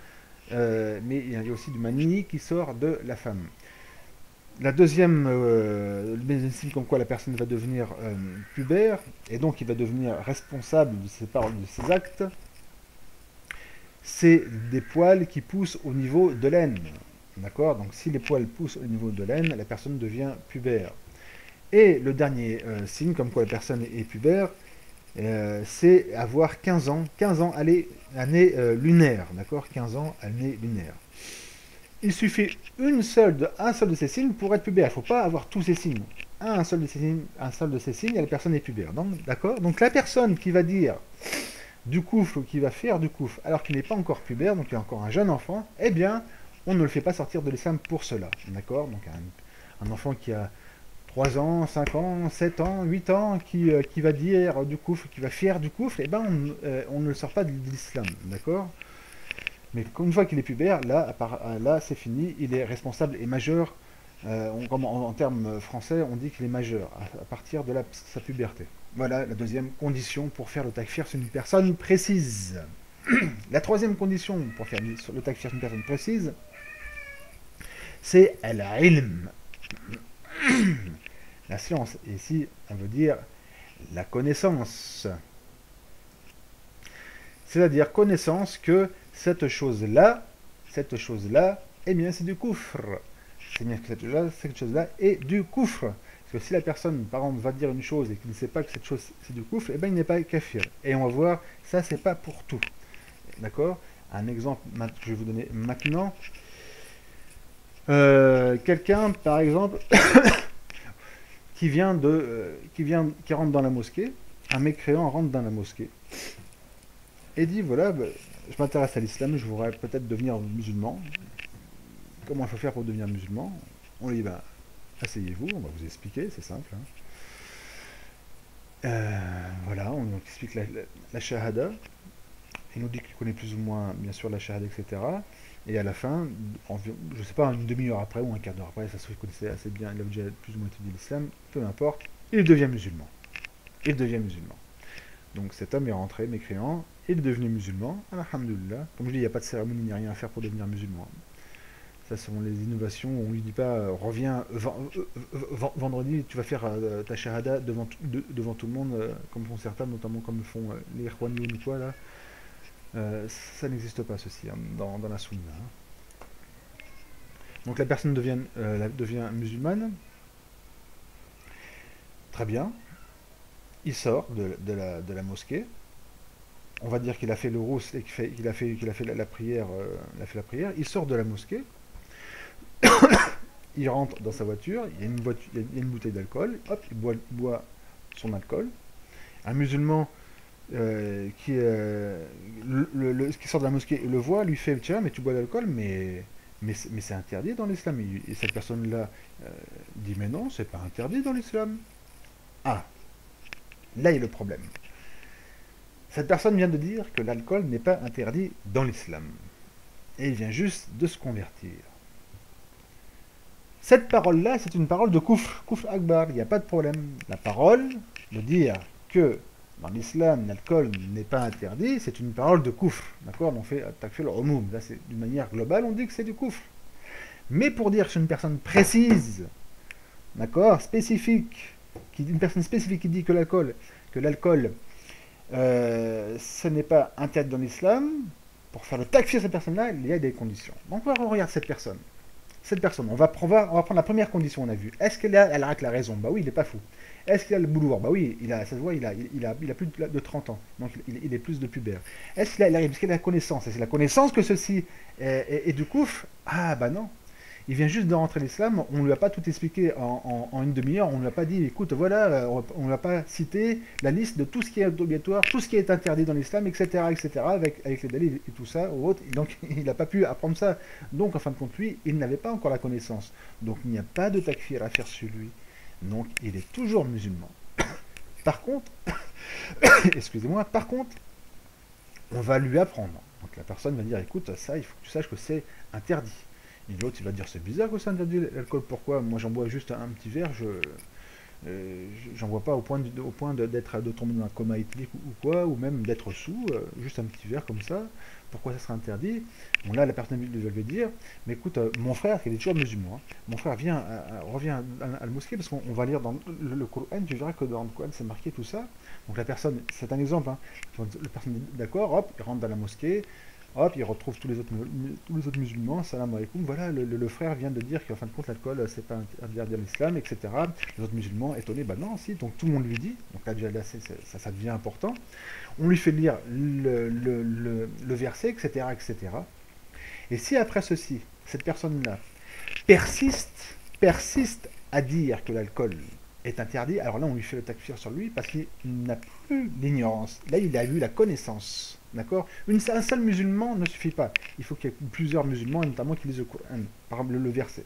mais il y a aussi du mani qui sort de la femme. La deuxième, le signe comme quoi la personne va devenir pubère, et donc il va devenir responsable de ses paroles, de ses actes, c'est des poils qui poussent au niveau de l'aine. D'accord? Donc si les poils poussent au niveau de l'aine, la personne devient pubère. Et le dernier signe comme quoi la personne est pubère, c'est avoir 15 ans. 15 ans, année lunaire. D'accord? 15 ans, année lunaire. Il suffit un seul de ces signes pour être pubère. Il ne faut pas avoir tous ces signes. Un seul de ces signes, et la personne est pubère. D'accord? Donc la personne qui va dire du coufre, qui va faire du coufre, alors qu'il n'est pas encore pubère, donc il est encore un jeune enfant, eh bien, on ne le fait pas sortir de l'islam pour cela. D'accord? Donc un enfant qui a 3 ans, 5 ans, 7 ans, 8 ans, qui va dire du coufre, qui va faire du coufre, eh ben on ne le sort pas de l'islam. D'accord? Mais une fois qu'il est pubère, là c'est fini, il est responsable et majeur. En termes français, on dit qu'il est majeur à partir de sa puberté. Voilà la deuxième condition pour faire le takfir sur une personne précise. La troisième condition pour faire le takfir sur une personne précise, c'est al-ilm. La science, ici, on veut dire la connaissance. C'est-à-dire connaissance que cette chose-là, eh bien c'est du coufre. C'est bien que cette chose-là est du coufre. Parce que si la personne, par exemple, va dire une chose et qu'il ne sait pas que cette chose c'est du coufre, eh bien il n'est pas kafir. Et on va voir, ça c'est pas pour tout. D'accord? Un exemple que je vais vous donner maintenant. Quelqu'un, par exemple, qui rentre dans la mosquée, un mécréant rentre dans la mosquée et dit voilà, je m'intéresse à l'islam, je voudrais peut-être devenir musulman. Comment il faut faire pour devenir musulman? On lui dit asseyez-vous, on va vous expliquer, c'est simple. Voilà, on lui explique la shahada. Il nous dit qu'il connaît plus ou moins, bien sûr, la shahada, etc. Et à la fin, je ne sais pas, une demi-heure après ou un quart d'heure après, ça se trouve qu'il connaissait assez bien, il a déjà plus ou moins étudié l'islam, peu importe, il devient musulman. Il devient musulman. Donc cet homme est rentré, mécréant, il est devenu musulman, alhamdoulilah. Comme je dis, il n'y a pas de cérémonie ni rien à faire pour devenir musulman. Ça, ce sont les innovations. On ne lui dit pas, reviens vendredi, tu vas faire ta shahada devant tout le monde, comme font certains, notamment comme font les Irwaniyoun ou quoi, là. Ça n'existe pas, ceci, dans la sunna. Donc la personne devient musulmane. Très bien. Il sort de la mosquée. On va dire qu'il a fait le rousse et qu'il a fait la prière. Il sort de la mosquée. Il rentre dans sa voiture. Il y a une bouteille d'alcool. Hop, il boit son alcool. Un musulman qui sort de la mosquée et le voit, lui fait tiens, mais tu bois de l'alcool, mais c'est interdit dans l'islam. Et cette personne-là dit mais non, c'est pas interdit dans l'islam. Ah, là il y a le problème. Cette personne vient de dire que l'alcool n'est pas interdit dans l'islam. Et il vient juste de se convertir. Cette parole-là, c'est une parole de kufr akbar, il n'y a pas de problème. La parole de dire que dans l'islam, l'alcool n'est pas interdit, c'est une parole de kufr. D'accord? On fait takfir al-umum. Là, c'est d'une manière globale, on dit que c'est du kufr. Mais pour dire que c'est une personne précise, d'accord, spécifique, une personne spécifique qui dit que l'alcool, ce n'est pas interdit dans l'islam, pour faire le takfir de cette personne-là, il y a des conditions. Donc on va regarder cette personne. On va prendre la première condition, on a vu. Est-ce qu'elle a la raison? Bah oui, il n'est pas fou. Est-ce qu'il a le bouloir? Bah oui, ça se voit, il a plus de 30 ans, donc il est plus de pubère. Est-ce qu'il arrive? Est-ce qu'il a la connaissance? Est-ce qu'il a la connaissance que ceci est du koufr? Ah bah non. Il vient juste de rentrer l'islam, on ne lui a pas tout expliqué en une demi-heure, on ne lui a pas dit, écoute, voilà, on ne lui a pas cité la liste de tout ce qui est obligatoire, tout ce qui est interdit dans l'islam, etc., avec les dalils et tout ça, ou autre. Donc il n'a pas pu apprendre ça. Donc en fin de compte, lui, il n'avait pas encore la connaissance. Donc il n'y a pas de takfir à faire sur lui. Donc il est toujours musulman. Par contre, excusez-moi, on va lui apprendre. Donc la personne va dire, écoute, ça, il faut que tu saches que c'est interdit. Et l'autre, il va dire, c'est bizarre que c'est interdit l'alcool, pourquoi? Moi, j'en bois juste un petit verre, j'en vois pas au point de tomber dans un coma éthylique ou quoi, ou même d'être sous, juste un petit verre comme ça. Pourquoi ça serait interdit? Bon, là, la personne va lui dire, mais écoute, mon frère, qui est toujours musulman, hein, mon frère revient à la mosquée, parce qu'on va lire dans le Coran, tu verras que dans le Coran, c'est marqué tout ça. Donc la personne, c'est un exemple, hein, la personne est d'accord, hop, il rentre dans la mosquée, hop, il retrouve tous les autres musulmans, salam alaikum, voilà, le frère vient de dire qu'en fin de compte, l'alcool, c'est pas interdit à l'islam, etc. Les autres musulmans, étonnés, bah non, si, donc tout le monde lui dit, donc là, déjà, là, ça devient important. On lui fait lire le verset, etc., etc. Et si après ceci, cette personne-là persiste à dire que l'alcool est interdit, alors là on lui fait le takfir sur lui parce qu'il n'a plus l'ignorance. Là il a eu la connaissance. D'accord. Un seul musulman ne suffit pas. Il faut qu'il y ait plusieurs musulmans, et notamment qui lisent le Coran, par exemple le verset.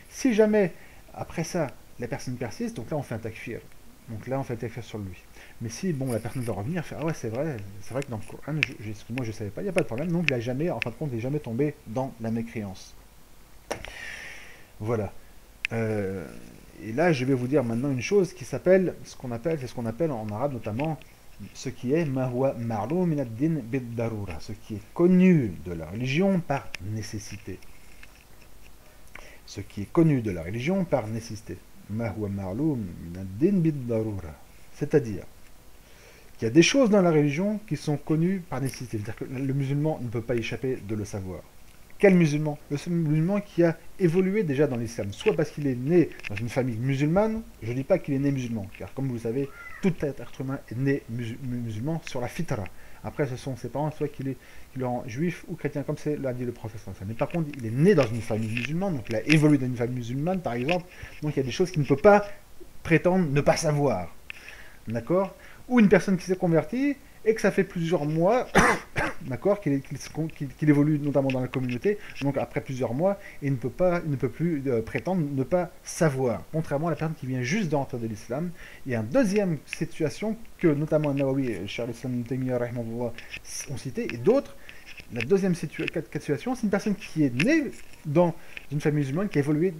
Si jamais, après ça, la personne persiste, donc là on fait un takfir. Donc là on fait un takfir sur lui. Mais si bon la personne doit revenir, faire ah ouais c'est vrai que dans le Coran, moi je savais pas, il n'y a pas de problème, donc il a jamais, en fin de compte, il n'est jamais tombé dans la mécréance. Voilà. Euh, et là, je vais vous dire maintenant une chose qui s'appelle, c'est ce qu'on appelle en arabe notamment, ce qui est mahwa ma'lum min ad-din bid-darura, ce qui est connu de la religion par nécessité. Ce qui est connu de la religion par nécessité. Mahwa ma'lum min ad-din bid-darura. C'est-à-dire qu'il y a des choses dans la religion qui sont connues par nécessité. C'est-à-dire que le musulman ne peut pas échapper de le savoir. Quel musulman? Le seul musulman qui a évolué déjà dans l'islam, soit parce qu'il est né dans une famille musulmane, je ne dis pas qu'il est né musulman, car comme vous le savez, tout être humain est né musulman sur la fitra. Après, ce sont ses parents, soit qu'il est juif ou chrétien, comme c'est l'a dit le professeur. Mais par contre, il est né dans une famille musulmane, donc il a évolué dans une famille musulmane, par exemple, donc il y a des choses qu'il ne peut pas prétendre ne pas savoir. D'accord? Ou une personne qui s'est convertie et que ça fait plusieurs mois, d'accord, qu'il évolue notamment dans la communauté, donc après plusieurs mois, et il ne peut plus prétendre ne pas savoir, contrairement à la personne qui vient juste d'entrer de l'islam. Il y a une deuxième situation que notamment Nawawi et Cheikh al-Islam Taymiyyah ont cité, et d'autres. La deuxième cas de situation, c'est une personne qui est née dans une famille musulmane, qui a évolué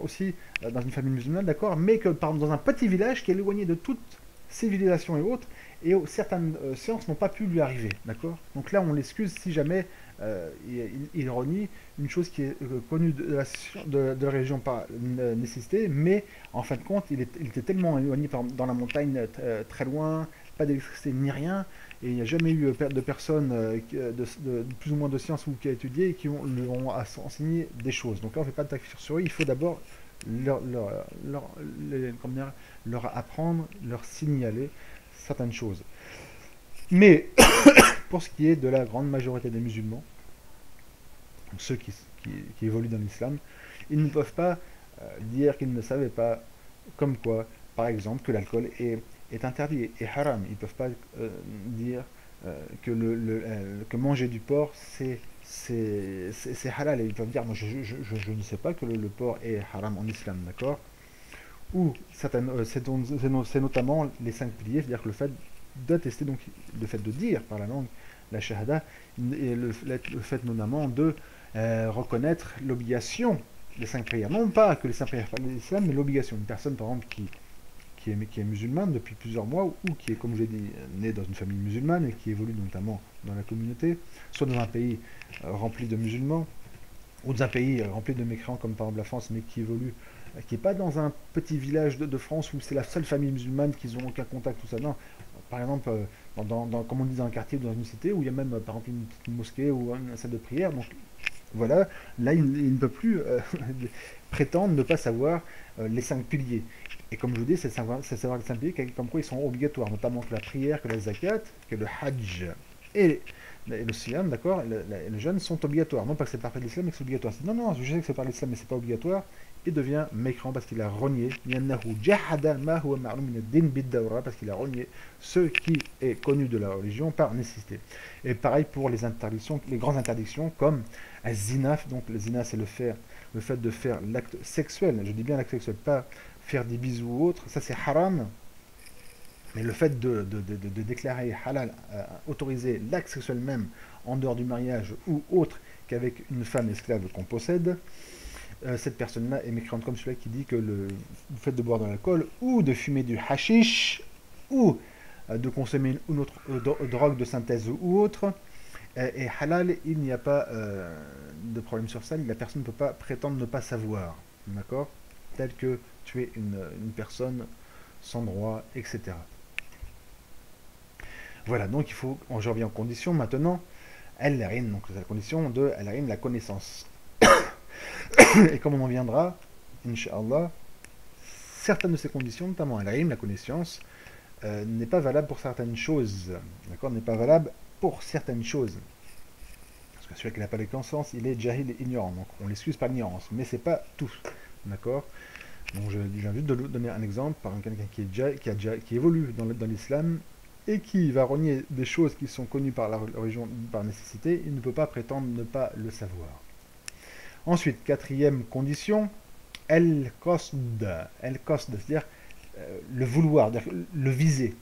aussi dans une famille musulmane, d'accord, mais que par exemple, dans un petit village qui est éloigné de toute civilisation et autres, et certaines séances n'ont pas pu lui arriver, d'accord. Donc là, on l'excuse si jamais il renie une chose qui est connue de la religion par nécessité, mais en fin de compte, il était tellement éloigné dans la montagne, très loin, pas d'électricité ni rien, et il n'y a jamais eu de personnes de plus ou moins de sciences ou qui a étudié et qui lui ont enseigné des choses. Donc là, on ne fait pas de takfir sur eux, il faut d'abord leur apprendre, leur signaler certaines choses. Mais pour ce qui est de la grande majorité des musulmans, ceux qui évoluent dans l'islam, ils ne peuvent pas dire qu'ils ne savaient pas, comme quoi, par exemple, que l'alcool est interdit et haram. Ils ne peuvent pas dire que manger du porc, c'est halal. Et ils peuvent dire, moi je ne sais pas que le porc est haram en islam, d'accord. Ou c'est notamment les 5 piliers, c'est-à-dire que le fait d'attester, donc le fait de dire par la langue la shahada, et le fait notamment de reconnaître l'obligation des 5 prières. Non pas que les 5 prières par l'islam, mais l'obligation. Une personne, par exemple, qui est musulmane depuis plusieurs mois, ou qui est, comme je l'ai dit, née dans une famille musulmane et qui évolue notamment dans la communauté, soit dans un pays rempli de musulmans, ou dans un pays rempli de mécréants comme par exemple la France, mais qui évolue, qui n'est pas dans un petit village de France où c'est la seule famille musulmane qu'ils n'ont aucun contact, tout ça. Non, par exemple, comme on dit dans un quartier ou dans une cité où il y a même par exemple une petite mosquée ou une salle de prière, donc voilà, là il ne peut plus prétendre ne pas savoir les 5 piliers. Et comme je vous dis, c'est savoir les 5 piliers, comme quoi ils sont obligatoires, notamment que la prière, que la zakat, que le hajj et le siyam, d'accord, les jeûnes sont obligatoires. Non pas que c'est parfait de l'islam, mais que c'est obligatoire. Non, non, je sais que c'est par l'islam, mais c'est pas obligatoire. Il devient mécréant parce qu'il a renié, parce qu'il a renié ce qui est connu de la religion par nécessité. Et pareil pour les interdictions, les grandes interdictions comme zina. Donc le zina, c'est le fait de faire l'acte sexuel. Je dis bien l'acte sexuel, pas faire des bisous ou autre. Ça c'est haram. Mais le fait de déclarer halal, autoriser l'acte sexuel même en dehors du mariage ou autre qu'avec une femme esclave qu'on possède, cette personne-là est mécréante comme celui qui dit que le fait de boire de l'alcool ou de fumer du hashish ou de consommer une autre drogue de synthèse ou autre est halal, il n'y a pas de problème sur ça, la personne ne peut pas prétendre ne pas savoir, d'accord? Tel que tuer une personne sans droit, etc. Voilà, donc il faut, je reviens en condition maintenant, al-ilm, donc c'est la condition de al-ilm, la connaissance. Et comme on en viendra, Inch'Allah, certaines de ces conditions, notamment al-ilm, la connaissance, n'est pas valable pour certaines choses. D'accord? N'est pas valable pour certaines choses. Parce que celui qui n'a pas les connaissances, il est jahil et ignorant. Donc on l'excuse par l'ignorance. Mais c'est pas tout. D'accord? Donc je viens juste de donner un exemple par quelqu'un qui évolue dans l'islam et qui va renier des choses qui sont connues par la religion par nécessité, il ne peut pas prétendre ne pas le savoir. Ensuite, quatrième condition, el-qasd, c'est-à-dire le vouloir, le viser.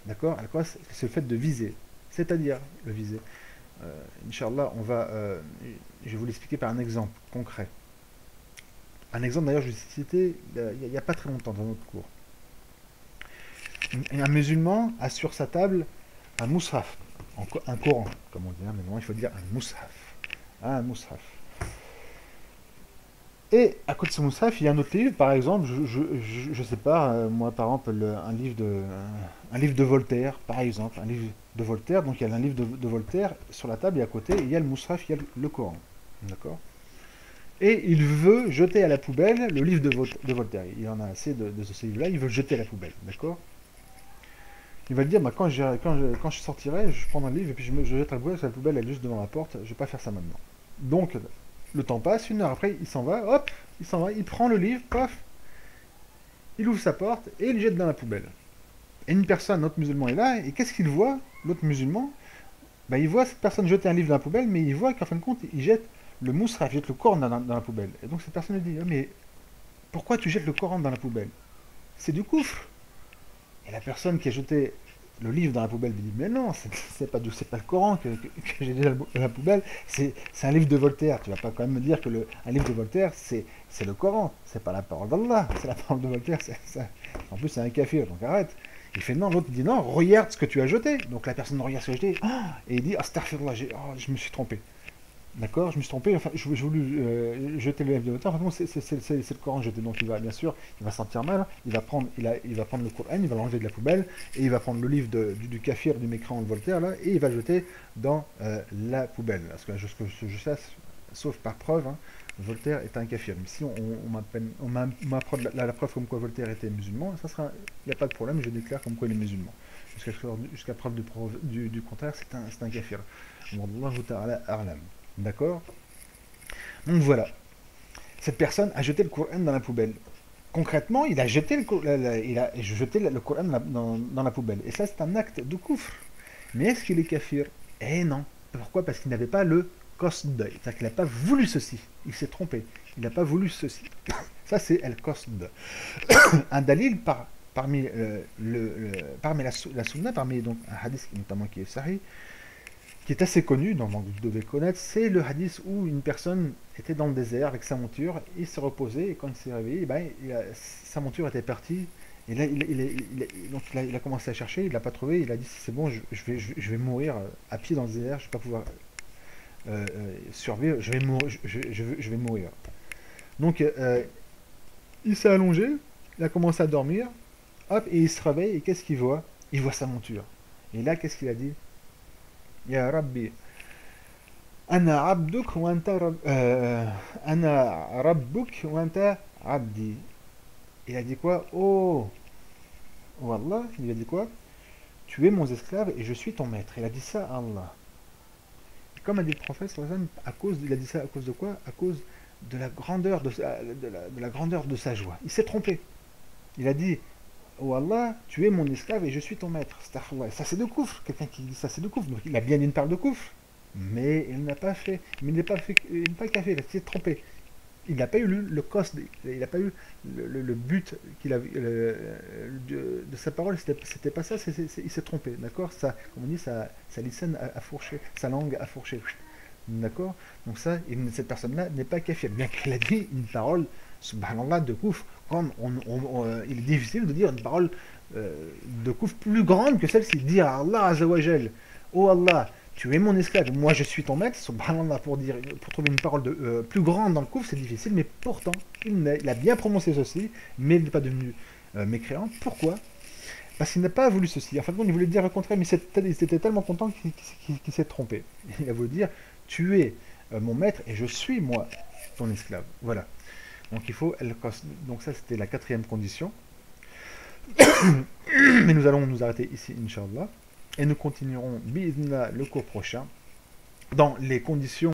D'accord? El-qasd, c'est le fait de viser, c'est-à-dire le viser. Inch'Allah, je vais vous l'expliquer par un exemple concret. Un exemple d'ailleurs, je l'ai cité il n'y a pas très longtemps dans notre cours. Un musulman a sur sa table un mushaf, un Coran, comme on dit, hein, mais maintenant il faut dire un mushaf. Un mushaf. Et à côté de ce mushaf, il y a un autre livre, par exemple, je sais pas, moi par exemple, un livre de Voltaire, par exemple, un livre de Voltaire, donc il y a un livre de Voltaire sur la table et à côté, il y a le mushaf, il y a le Coran. D'accord? Et il veut jeter à la poubelle le livre de Voltaire. Il en a assez de ce livre-là, il veut le jeter à la poubelle. D'accord? Il va le dire, bah, quand je sortirai, je prends un livre et puis je jette à la poubelle, elle est juste devant la porte, je ne vais pas faire ça maintenant. Donc, le temps passe, une heure après, il s'en va, hop, il s'en va, il prend le livre, paf, il ouvre sa porte et il le jette dans la poubelle. Et une personne, notre musulman est là, et qu'est-ce qu'il voit, l'autre musulman? Bah, il voit cette personne jeter un livre dans la poubelle, mais il voit qu'en fin de compte, il jette le mushaf, il jette le Coran dans la poubelle. Et donc cette personne lui dit, oh, mais pourquoi tu jettes le Coran dans la poubelle? C'est du coufre. Et la personne qui a jeté le livre dans la poubelle lui dit, mais non, c'est pas le Coran que j'ai jeté dans la poubelle, c'est un livre de Voltaire. Tu vas pas quand même me dire que un livre de Voltaire, c'est le Coran, c'est pas la parole d'Allah, c'est la parole de Voltaire. En plus, c'est un kafir, donc arrête. Il fait non, l'autre dit non, regarde ce que tu as jeté. Donc la personne regarde ce que j'ai jeté, et il dit, astaghfirullah, je me suis trompé. D'accord, je me suis trompé, enfin, je voulu jeter le livre de Voltaire, enfin, c'est le Coran jeté, donc il va, bien sûr, il va se sentir mal, il va prendre le Coran, il va l'enlever de la poubelle, et il va prendre le livre du kafir, du mécréant de Voltaire, là, et il va le jeter dans la poubelle. Parce que je sais, sauf par preuve, hein, Voltaire est un kafir. Mais si on m'apprend la preuve comme quoi Voltaire était musulman, il n'y a pas de problème, je déclare comme quoi il est musulman. Jusqu'à preuve du contraire, c'est un kafir. Wallahu ta'ala a'lam. D'accord? Donc voilà. Cette personne a jeté le Coran dans la poubelle. Concrètement, il a jeté le Coran dans la poubelle. Et ça, c'est un acte de kufr. Mais est-ce qu'il est kafir? Eh non. Pourquoi? Parce qu'il n'avait pas le qasd. C'est-à-dire qu'il n'a pas voulu ceci. Il s'est trompé. Il n'a pas voulu ceci. Ça, c'est el qasd. Un dalil parmi la sunna, parmi donc, un hadith notamment qui est sahih, qui est assez connu, donc vous devez connaître, c'est le hadith où une personne était dans le désert avec sa monture, il s'est reposé, et quand il s'est réveillé, ben, sa monture était partie, et là il a commencé à chercher, il l'a pas trouvé, il a dit c'est bon, je vais mourir à pied dans le désert, je ne vais pas pouvoir survivre, je vais mourir. Donc il s'est allongé, il a commencé à dormir, hop, et il se réveille, et qu'est-ce qu'il voit? Il voit sa monture. Et là, qu'est-ce qu'il a dit? Ya Rabbi, Ana abduk wa anta Ana rabbuk wa anta abdi. Il a dit quoi? Oh, Allah, il lui a dit quoi? Tu es mon esclave et je suis ton maître. Il a dit ça à Allah. Et comme a dit le prophète, il a dit ça à cause de quoi? À cause de la grandeur la grandeur de sa joie. Il s'est trompé. Il a dit, oh Allah, tu es mon esclave et je suis ton maître. Ça c'est de coufre. Quelqu'un qui dit ça c'est de coufre. Donc il a bien dit une parole de coufre. Mais il n'a pas fait. Mais il n'est pas kafir, il s'est trompé. il n'a pas eu le cost, il n'a pas eu le but qu'il avait de sa parole, c'était pas ça, il s'est trompé, d'accord. Ça, comme on dit, sa licène a fourché, sa langue a fourché, d'accord. Donc ça, cette personne-là n'est pas kafir, bien qu'elle a dit une parole, subhanallah, de kouf, comme il est difficile de dire une parole de kouf plus grande que celle-ci, dire à Allah Azawajal, oh Allah, tu es mon esclave, moi je suis ton maître, subhanallah, pour trouver une parole plus grande dans le couvre, c'est difficile, mais pourtant, il a bien prononcé ceci, mais il n'est pas devenu mécréant. Pourquoi? Parce qu'il n'a pas voulu ceci. En fait, il voulait dire le contraire, mais il était tellement content qu'il s'est trompé. Il a voulu dire, tu es mon maître et je suis, moi, ton esclave. Voilà. Donc il faut, donc ça c'était la quatrième condition. Mais nous allons nous arrêter ici, Inch'Allah. Et nous continuerons, bi'idhnillah, le cours prochain, dans les conditions